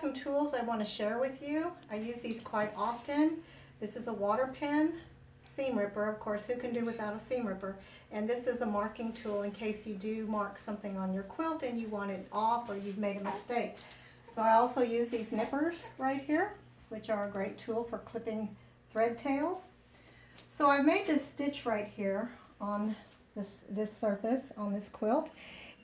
some tools I want to share with you. I use these quite often. This is a water pen seam ripper. Of course, who can do without a seam ripper? And this is a marking tool in case you do mark something on your quilt and you want it off or you've made a mistake. So I also use these nippers right here, which are a great tool for clipping thread tails. So I've made this stitch right here on this surface on this quilt,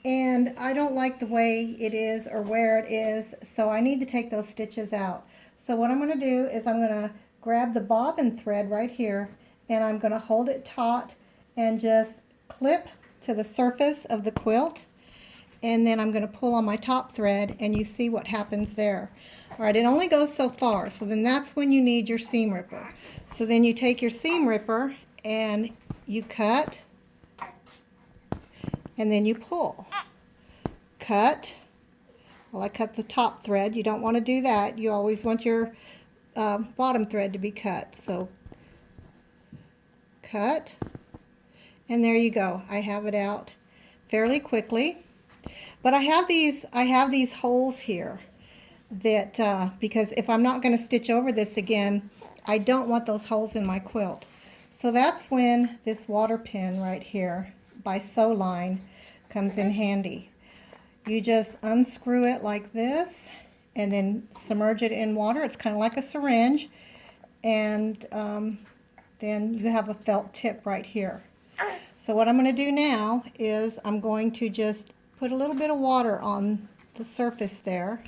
and I don't like the way it is or where it is, so I need to take those stitches out. So what I'm going to do is I'm going to grab the bobbin thread right here, and I'm going to hold it taut and just clip to the surface of the quilt, and then I'm going to pull on my top thread, and you see what happens there. Alright, it only goes so far, so then that's when you need your seam ripper. So then you take your seam ripper and you cut, and then you pull. Cut. Well, I cut the top thread. You don't want to do that. You always want your bottom thread to be cut. So cut, and there you go. I have it out fairly quickly. But I have these holes here that because if I'm not going to stitch over this again, I don't want those holes in my quilt. So that's when this water pen right here by Sewline comes in handy. You just unscrew it like this and then submerge it in water. It's kind of like a syringe, and then you have a felt tip right here. So what I'm going to do now is I'm going to just put a little bit of water on the surface there,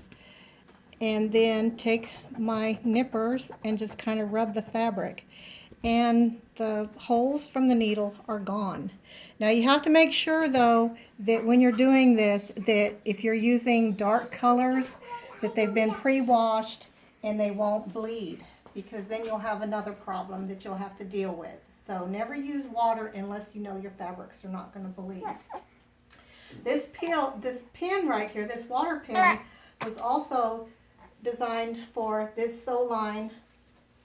and then take my nippers and just kind of rub the fabric, and the holes from the needle are gone. Now you have to make sure though that when you're doing this, that if you're using dark colors, that they've been pre-washed and they won't bleed, because then you'll have another problem that you'll have to deal with. So never use water unless you know your fabrics are not going to bleed. This pen right here, this water pen, was also designed for this Sewline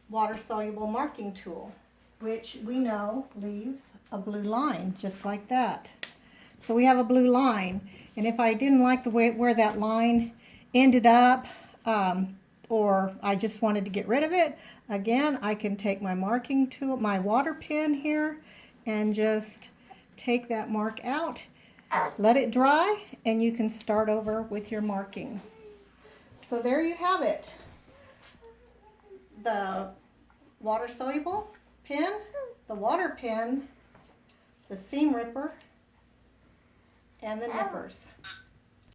water-soluble marking tool, which we know leaves a blue line just like that. So we have a blue line, and if I didn't like the way where that line ended up, or I just wanted to get rid of it, again, I can take my marking tool, my water pen here, and just take that mark out, let it dry, and you can start over with your marking. So there you have it. The water-soluble pen, the water pen, the seam ripper, and the nippers.